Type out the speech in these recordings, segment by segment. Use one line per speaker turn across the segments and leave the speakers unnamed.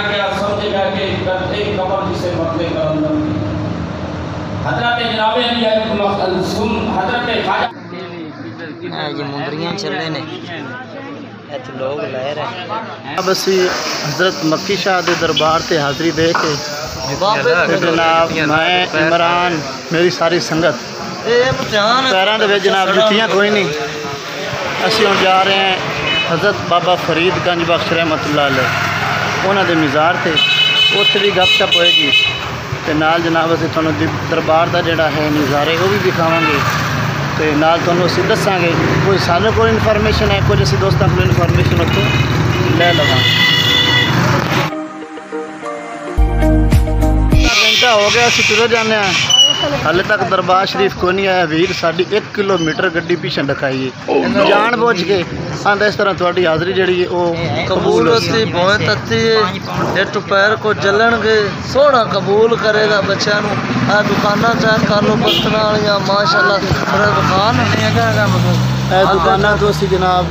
क्या समझेगा कि एक कब्र जिसे मरते का अंदर हजरत जनाब अली हजरत ख्वाजा
जी मुंदरियां चले ने इत्थे लोग लै रहे।
अब असी हजरत मक्की शाह के दरबार से हाज़री दे के जनाब मैं इमरान मेरी सारी संगत पैरों के जनाब जुतियाँ कोई नहीं असी हम जा रहे हैं हजरत बाबा फरीद गंज बख्श रहमतुल्लाह अलैह उन्होंने मज़ार से उत्थे भी गपशप होएगी तो नाल जनाब असी तुहानू दरबार का जोड़ा है नज़ारे वो भी दिखावांगे तो नाल तुहानू असी दसांगे कोई सानू कोई इन्फॉर्मेशन है कुछ असी दोस्तों को इन्फॉर्मेशन उत्थों ले लवांगे। घंटा हो गया असी तुरे जाने हाले तक दरबार शरीफ को नहीं आया वीर साड़ी 1 किलोमीटर गड्डी पीछे रखाई है जान बूझ के आंदा इस तरह थोड़ी हाज़री जी वो
कबूल होती भोए तत्ती है पैर को जलनगे सोना कबूल करेगा बच्चों आ दुकाना चेक कर लो बर्तन वालियां माशाअल्लाह दुकान
दुकाना तो असी जनाब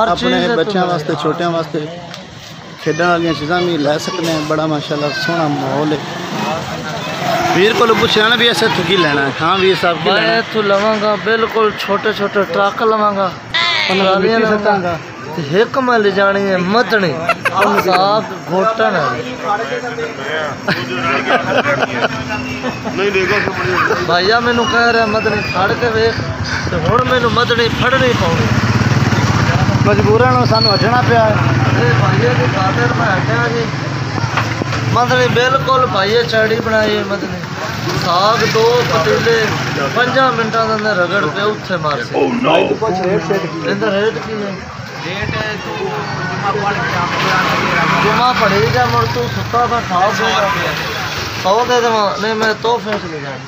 अपने बच्चों वास्ते छोटियां वास्ते खेडन वाली चीज़ां भी लै सकते हैं बड़ा माशाअल्लाह सोहना माहौल है। वीर को पूछा ना भी ऐसे की लेना है हाँ वीर साहब की
मैं इतों लवांगा बिल्कुल छोटे छोटे ट्रक लवांगा एक मैं ले जानी है मदनी साफ घोटन भैया मैनू कह रहा मदनी फड़ के वेख तो हुण मैनू मदनी फड़नी पाउनी
मजबूरन सानू हटना पिया
भाइये की खातिर मैं हटिया जी मदनी बिल्कुल भाइये चाड़ी बनाई मदनी साग 2 पतीले 5 मिनटा के अंदर रगड़ पे उत्थे मार से इधर रेट की है जुमा पड़ी जा मुड़ तू सुता था खाओ 100 दे देव नहीं मैं तोहफे चले जाने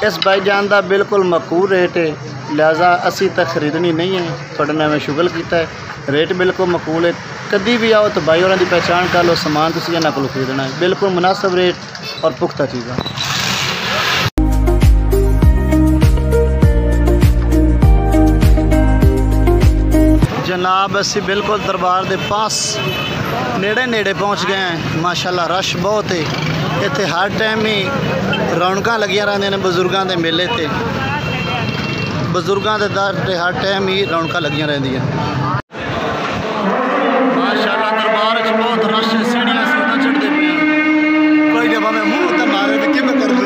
इस भाईजान का बिल्कुल मकबूल रेट है लिहाजा असी तो खरीदनी नहीं है थोड़े नाल मैं शुगल किया है रेट बिल्कुल मकबूल है कभी भी आओ तो भाई और की पहचान कर लो समान तुम इन्होंने को खरीदना है बिल्कुल मुनासिब रेट और पुख्ता चीज़ा। जनाब असी बिल्कुल दरबार के पास नेड़े नेड़े पहुँच गए हैं माशाल्लाह रश बहुत है इत्थे हर टाइम ही रौनक लगियां रहंदियां ने बजुर्गों के मेले ते बजुर्गों के दर पर हर टाइम ही रौनक लगियां रहंदियां माशाल्लाह दरबार च बहुत रश है सीढ़ियां सीधा चढ़ते पे कोई जब हमें मुँह तो मारे तो किमें करते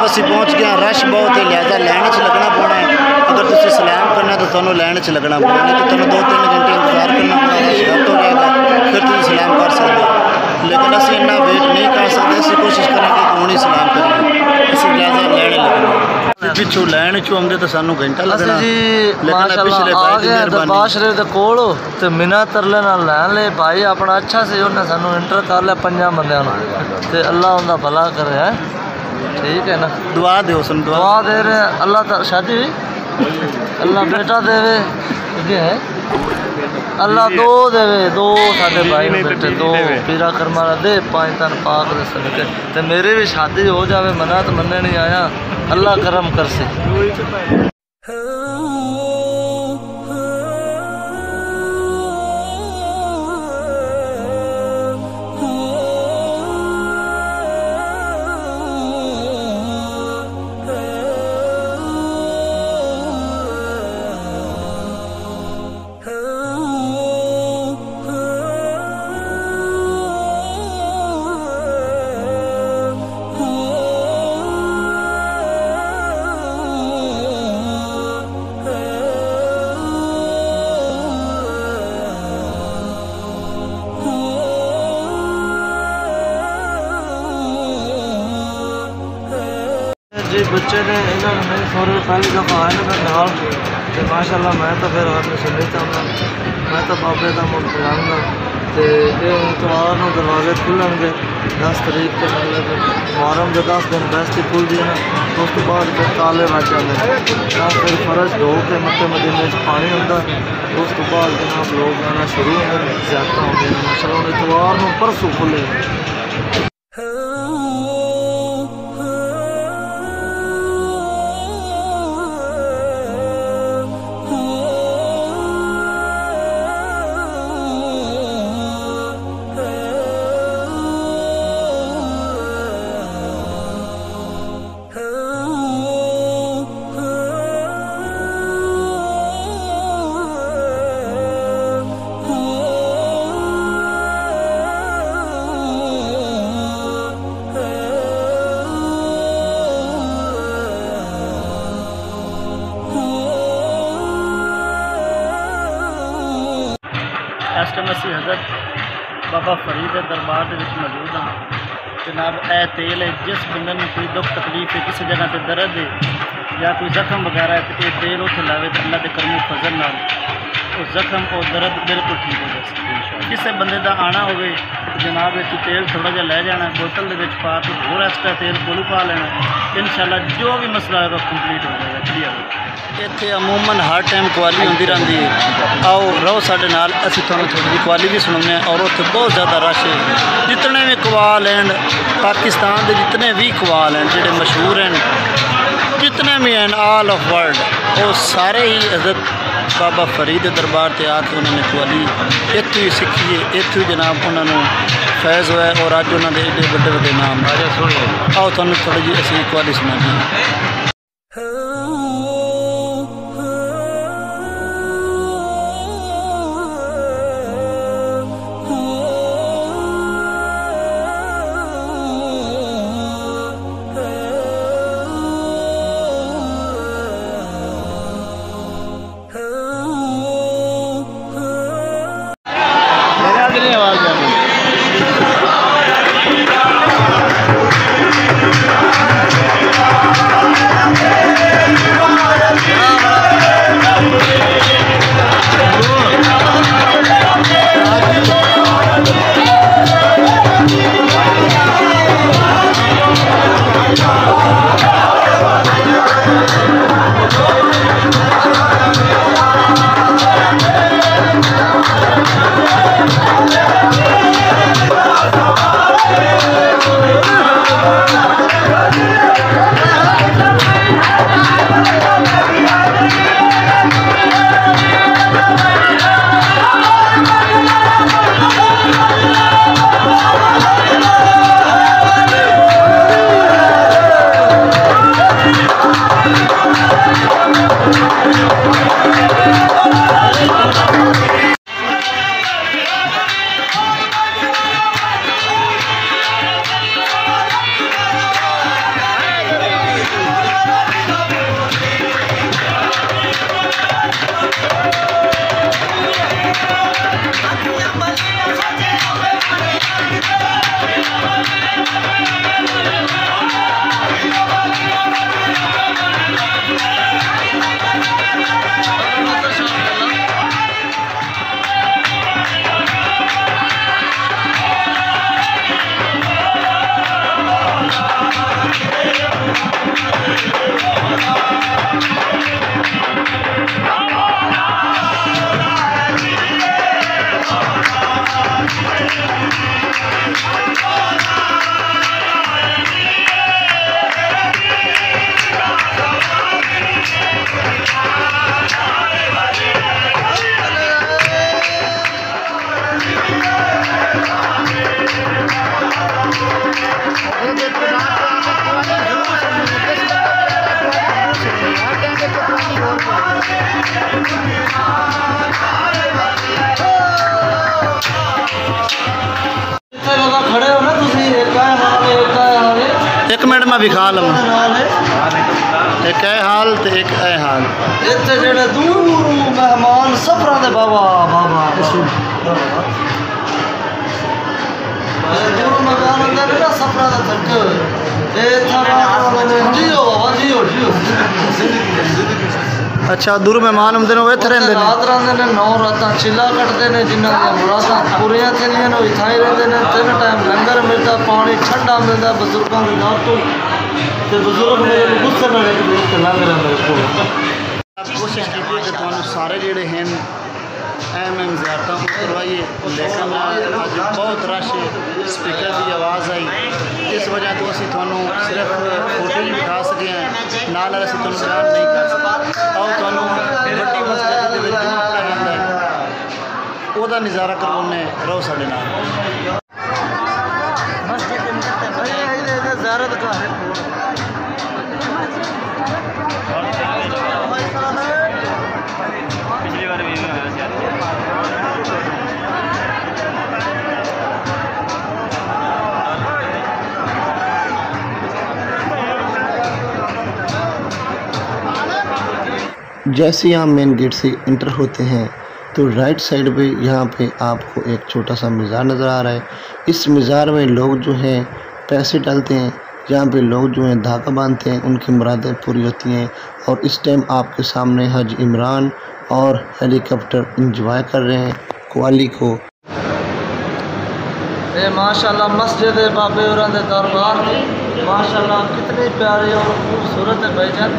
असी पहुँच गए रश बहुत है लिहाजा लाइन च लगना पौना है अगर तुम सलाम करना तो तुम्हें लाइन च लगना पौना नहीं तो तुम्हें 2-3 घंटे इंतजार करना पौना रश घट हो जाएगा फिर तुम सलाम कर सकते हो लेकिन असी इन्ना वेट नहीं कर सकते असी कोशिश करेंगे कि हूँ ही सलाम करें असी लिहाजा लाइन लगना पिछू लाइन चो आते तो सानू घंटा लगना
दरबार शरीफ के कोल तो बिना तरले लैन ले भाई अपना अच्छा से उन्हें सानू इंटर कर लिया 5 बंदियां ते अल्लाह उनका भला करे है ठीक है ना दुआ दे दुआ दे रहे हैं अल्लाह शादी अल्लाह बेटा देवे अल्लाह 2 देवे 2 साढ़े भाई बेटे 2 पीरा करमाला दे 5 तन पाक दे सदके ते मेरी भी शादी हो जावे मना तो मन्ने नहीं आया अल्लाह करम कर से। बच्चे ने इन्होंने नहीं सोरे पहली दफ़ा आए ना नाल तो माशाल्लाह मैं तो फिर आपने सुनी चाहना मैं तो बाबे का मुल्क जाऊँगा तो ये इतवार को दरवाजे खुलेंगे 10 तारीख के मतलब मुहर्रम के 10 दिन बैसती खुल दी ना तो उस बाद फिर ताले लग जाते फिर फर्ज धो के मक्के मदीने पानी होंगे उस तो बाद जनाब लोग आना शुरू होंगे ज्यादा होंगे माशाल्लाह इतवार को परसों खुले
इस टाइम असी हज़रत बाबा फरीद के दरबार के मौजूद हाँ जनाब ए तेल है जिस बंदे में कोई दुख तकलीफ है किसी जगह पर दर्द है या कोई जख्म वगैरह है तो ये तेल उत्थे लावे तो अल्लाह के करम फजल नाल वो जख्म और दर्द बिल्कुल ठीक हो जाए किसी बंदे का आना हो जनाब तू तेल थोड़ा जहा लै जाना बोतल के पा के होर एक्स्ट्रा तेल कोलू पा लेना इंशाल्लाह जो भी मसला होगा कंप्लीट हो जाएगा क्लियर इत्थे अमूमन हर टाइम कवाली होंदी रहती है आओ रहो साढ़े नाल असी थोड़ी थोड़ी कवाली भी सुनाने और उत्थे बहुत ज़्यादा रश है जितने भी कवाल हैं पाकिस्तान के जितने भी कवाल हैं जोड़े मशहूर हैं जितने भी हैं ऑल ऑफ वर्ल्ड वो सारे ही हज़रत बाबा फरीद दरबार से आके उन्होंने कवाली इतों ही सीखी है इतों ही जनाब उन्होंने फैज़ हुआ है और अज उन्होंने एडे बड़े बड़े नाम आओ थोड़ी थोड़ी जी असी कवाली सुनाने एक मिनट में विखा लवां एक है हाल तो एक है हाल
इतने जेड़े दूर मेहमान सफरा दे बाबा बाबा दूर मेहमान होंगे ना सफरा दे थके
अच्छा दूर मेहमान आते हैं इतने रहते
रात रहते हैं 9 रात चिल्ला कटते हैं जिन्होंने मुरादा पूरियां थी इतना ही रहते हैं 3 टाइम लंगर मिलता पानी ठंडा मिलता बजुर्गों के घर तो बजुर्ग मेरे गुस्से में लंघ रहे मेरे को
कोशिश की कि सारे जोड़े हैं अहम ज़्यारत करवाइए लेकिन अज बहुत रश स्पीकर की आवाज़ आई इस वजह तो असी थानू सिर्फ फोटो ही दिखा सके हैं नाल असी तुहानू बयान नहीं कर सकते और थानू वड्डी मस्जिद दे विच जुम्मा पढ़ाया जाता है ओहदा नज़ारा करवाने रहो साडे नाल मस्जिद ज़ियारत का है पिछली बार भी
जैसे ही आप मेन गेट से इंटर होते हैं तो राइट साइड पे यहाँ पे आपको एक छोटा सा मज़ार नज़र आ रहा है। इस मज़ार में लोग जो हैं पैसे डालते हैं, यहाँ पे लोग जो हैं धागा बांधते हैं, उनकी मुरादें पूरी होती हैं। और इस टाइम आपके सामने हज इमरान और हेलीकॉप्टर इंजॉय कर रहे हैं क्वाली को।
ये माशाल्लाह मस्जिद बाबे और दरबार माशाल्लाह कितनी प्यारी और खूबसूरत है भाईजान।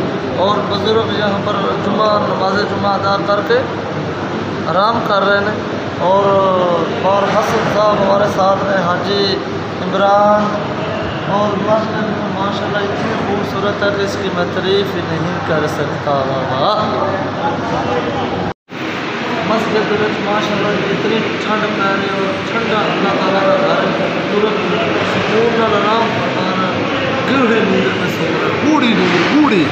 और बुज़ुर्ग यहाँ पर जुम्मा नमाज जुम्मा अदा करके आराम कर रहे हैं। और हसन साहब हमारे साथ हैं, हाजी इमरान। और मस्जिद माशाल्लाह इतनी खूबसूरत है कि इसकी मैं तारीफ़ ही नहीं कर सकता। मस्जिद माशाल्लाह इतनी ठंड पै रही है और ठंडा अल्लाह ताला का घर है, तुरंत सुकून नाल आराम करना गहरी नींद में सो रहा पूरी नींद पूरी।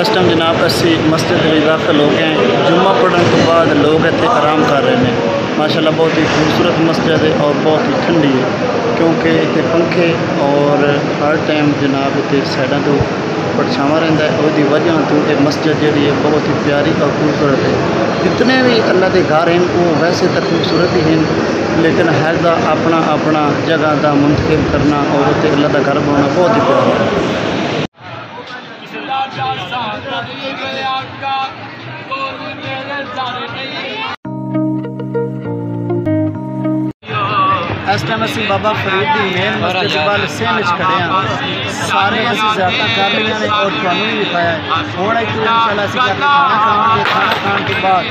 इस टाइम जनाब असी मस्जिद में दाखिल हो गए। जुम्मा पढ़ने के बाद लोग इतने आराम कर रहे हैं। माशाल्लाह बहुत ही खूबसूरत मस्जिद है और बहुत ही ठंडी है क्योंकि इतने पंखे और हर टाइम जनाब इतने साइडों तो परछावां रहता है। उसकी वजह तो ये मस्जिद जी है बहुत ही प्यारी और खूबसूरत है। जितने भी अल्लाह के घर हैं वो वैसे तो खूबसूरत ही हैं लेकिन है अपना अपना जगह का मुंतखब करना और उत्ते अल्लाह का घर बनाना बहुत ही प्यारा है। इस टाइम असी बाबा फरीद की मेन मस्जिद वाल सेम खड़े हैं। सारे असी ज़्यादा कर लिया ने और थानू भी दिखाया है। हुण एक इंशाल्लाह असी जाके खाना खावांगे। खाना खाने के बाद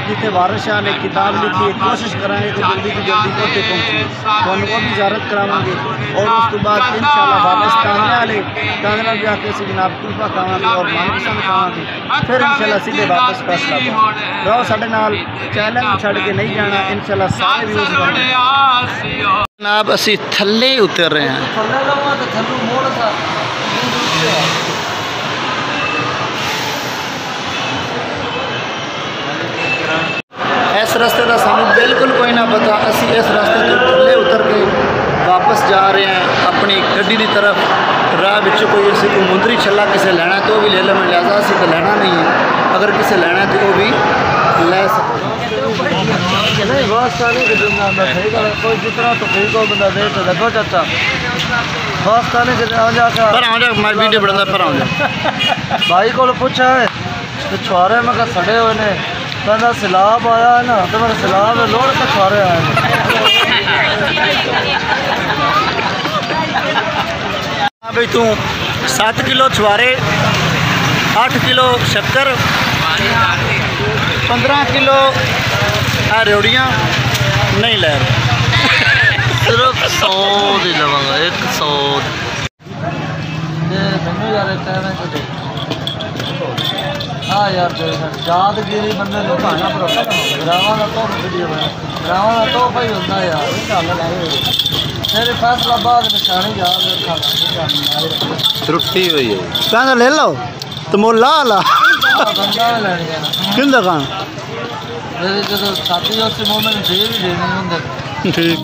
जिथे वारिस शाह ने किताब लिखी है कोशिश करांगे कि जल्दी की जल्दी उत्ते पहुँचे, थानू वो भी ज़ियारत करावांगे। और उस तो बाद इंशाल्लाह वापस ताने वाले ताने जाके असी जनाब कुल्फा खावांगे और मनपसंद खावांगे। फिर इंशाल्लाह सीधे वापस फैसला रहो साडे नाल। चैनल छड़ के नहीं जाना इंशाल्लाह सारे व्यूज़ जनाब असी थले उतर रहे हैं। इस रास्ते का सानू बिल्कुल कोई ना पता। असी इस रास्ते तो थले उतर के वापस जा रहे हैं अपनी गड्डी की तरफ। राह बिच कोई असी कोई मुंदरी छला किसे लेना तो भी ले ले, मैं लिहाजा असी तो लेना नहीं है। अगर किसे लेना है तो वो भी ले सकते
नहीं। वास्ता नहीं कि सही गल कोई जितना तो ठीक हो बंदा दे तो लगो चाचा वास्ता नहीं कि आ जा
पर आ जा मैं वीडियो बना पर आ जा
भाई को पूछा है तो छुआरे में सड़े हुए ने कहना सैलाब आया है ना तो मेरा सैलाब लोड़ के छुआरे आए
हैं। भाई तू 7 किलो छुआरे 8 किलो शक्कर 15 किलो रेवड़ियाँ नहीं ले
सिर्फ 100 ही लवांगा 100 मैनू यार हाँ यार यादगिरी बंदे खाना भरोसा ग्रावां का तो वीडियो है ग्रावां का तो भाई होता यार मेरे फैसलाबाद निशानी याद
रुट्टी हुई है कहना ले लो तो मोला ला
बंदा लैनी है
किन दुकान
मेरे जो साथी उससे मोमेंट दे भी देने होंगे
ठीक।